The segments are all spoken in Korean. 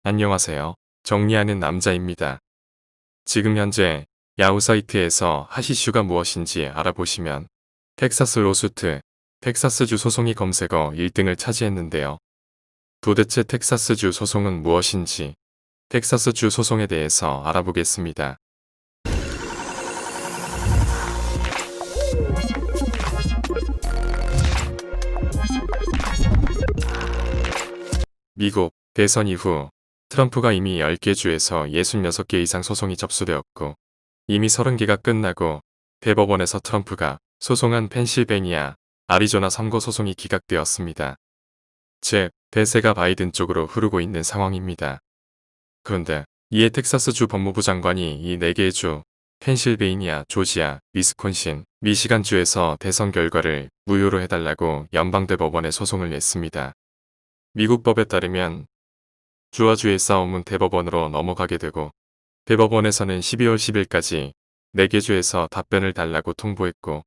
안녕하세요. 정리하는 남자입니다. 지금 현재 야후 사이트에서 핫 이슈가 무엇인지 알아보시면 텍사스 로스트, 텍사스주 소송이 검색어 1등을 차지했는데요. 도대체 텍사스주 소송은 무엇인지, 텍사스주 소송에 대해서 알아보겠습니다. 미국 대선 이후 트럼프가 이미 10개 주에서 66개 이상 소송이 접수되었고 이미 30개가 끝나고 대법원에서 트럼프가 소송한 펜실베니아, 아리조나 선거 소송이 기각되었습니다. 즉, 대세가 바이든 쪽으로 흐르고 있는 상황입니다. 그런데 이에 텍사스주 법무부 장관이 이 4개의 주, 펜실베이니아, 조지아, 위스콘신, 미시간주에서 대선 결과를 무효로 해달라고 연방대법원에 소송을 냈습니다. 미국 법에 따르면 주와 주의 싸움은 대법원으로 넘어가게 되고 대법원에서는 12월 10일까지 4개 주에서 답변을 달라고 통보했고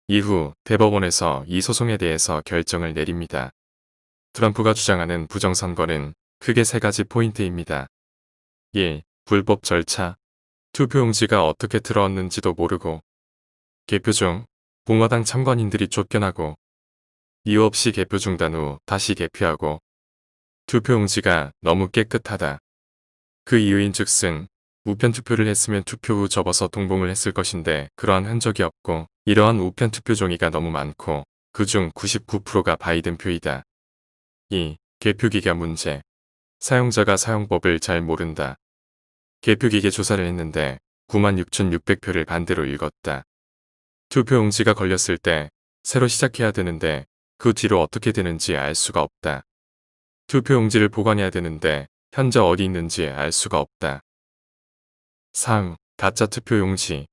이후 대법원에서 이 소송에 대해서 결정을 내립니다. 트럼프가 주장하는 부정선거는 크게 3가지 포인트입니다. 1. 불법 절차. 투표용지가 어떻게 들어왔는지도 모르고 개표 중 공화당 참관인들이 쫓겨나고 이유 없이 개표 중단 후 다시 개표하고 투표용지가 너무 깨끗하다. 그 이유인즉슨 우편투표를 했으면 투표 후 접어서 동봉을 했을 것인데 그러한 흔적이 없고 이러한 우편투표 종이가 너무 많고 그중 99%가 바이든 표이다. 2. 개표기계 문제. 사용자가 사용법을 잘 모른다. 개표기계 조사를 했는데 96,600표를 반대로 읽었다. 투표용지가 걸렸을 때 새로 시작해야 되는데 그 뒤로 어떻게 되는지 알 수가 없다. 투표용지를 보관해야 되는데 현재 어디 있는지 알 수가 없다. 3. 가짜 투표용지.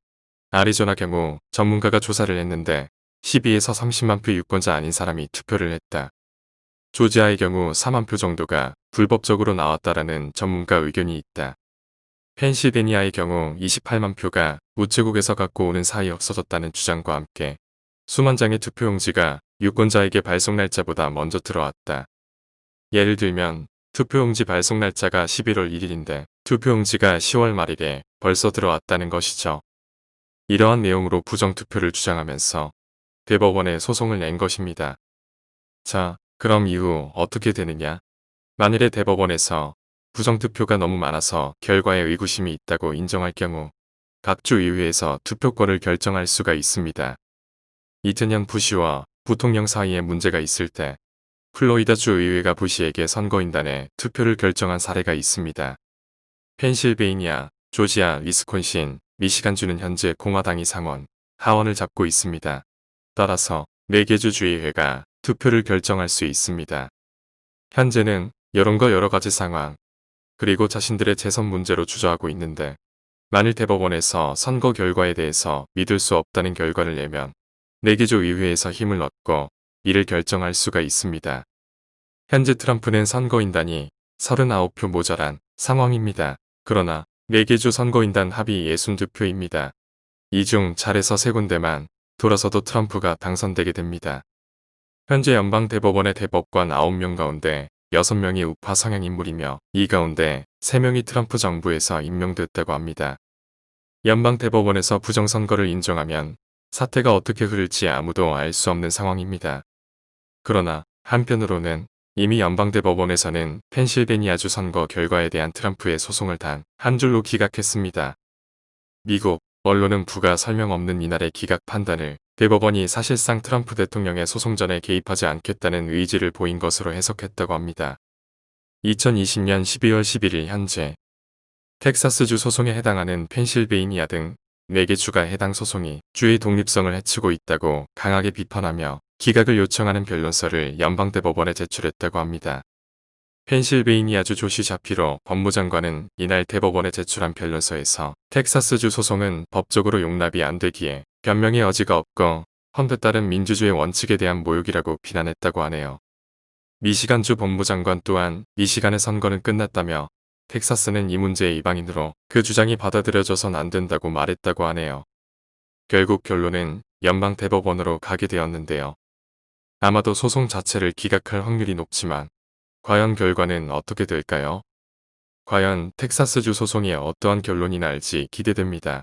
아리조나 경우 전문가가 조사를 했는데 12에서 30만 표 유권자 아닌 사람이 투표를 했다. 조지아의 경우 4만 표 정도가 불법적으로 나왔다라는 전문가 의견이 있다. 펜실베니아의 경우 28만 표가 우체국에서 갖고 오는 사이 없어졌다는 주장과 함께 수만 장의 투표용지가 유권자에게 발송 날짜보다 먼저 들어왔다. 예를 들면 투표용지 발송 날짜가 11월 1일인데 투표용지가 10월 말일에 벌써 들어왔다는 것이죠. 이러한 내용으로 부정투표를 주장하면서 대법원에 소송을 낸 것입니다. 자, 그럼 이후 어떻게 되느냐? 만일에 대법원에서 부정투표가 너무 많아서 결과에 의구심이 있다고 인정할 경우 각 주 의회에서 투표권을 결정할 수가 있습니다. 2000년 부시와 부통령 사이에 문제가 있을 때 플로리다주 의회가 부시에게 선거인단에 투표를 결정한 사례가 있습니다. 펜실베이니아, 조지아, 위스콘신, 미시간주는 현재 공화당이 상원, 하원을 잡고 있습니다. 따라서 4개 주 주의회가 투표를 결정할 수 있습니다. 현재는 여론과 여러가지 상황, 그리고 자신들의 재선 문제로 주저하고 있는데 만일 대법원에서 선거 결과에 대해서 믿을 수 없다는 결과를 내면 4개 주 의회에서 힘을 얻고 이를 결정할 수가 있습니다. 현재 트럼프는 선거인단이 39표 모자란 상황입니다. 그러나 4개 주 선거인단 합이 62표입니다. 이 중 잘해서 3군데만 돌아서도 트럼프가 당선되게 됩니다. 현재 연방대법원의 대법관 9명 가운데 6명이 우파 성향 인물이며 이 가운데 3명이 트럼프 정부에서 임명됐다고 합니다. 연방대법원에서 부정선거를 인정하면 사태가 어떻게 흐를지 아무도 알 수 없는 상황입니다. 그러나 한편으로는 이미 연방대법원에서는 펜실베니아주 선거 결과에 대한 트럼프의 소송을 단 한 줄로 기각했습니다. 미국 언론은 부가 설명 없는 이날의 기각 판단을 대법원이 사실상 트럼프 대통령의 소송전에 개입하지 않겠다는 의지를 보인 것으로 해석했다고 합니다. 2020년 12월 11일 현재 텍사스주 소송에 해당하는 펜실베이니아 등 4개 주가 해당 소송이 주의 독립성을 해치고 있다고 강하게 비판하며 기각을 요청하는 변론서를 연방대법원에 제출했다고 합니다. 펜실베이니아주 조시 샤피로 법무장관은 이날 대법원에 제출한 변론서에서 텍사스주 소송은 법적으로 용납이 안 되기에 변명의 여지가 없고 헌법에 따른 민주주의 원칙에 대한 모욕이라고 비난했다고 하네요. 미시간주 법무장관 또한 미시간의 선거는 끝났다며 텍사스는 이 문제의 이방인으로 그 주장이 받아들여져선 안 된다고 말했다고 하네요. 결국 결론은 연방대법원으로 가게 되었는데요. 아마도 소송 자체를 기각할 확률이 높지만 과연 결과는 어떻게 될까요? 과연 텍사스주 소송이 어떠한 결론이 날지 기대됩니다.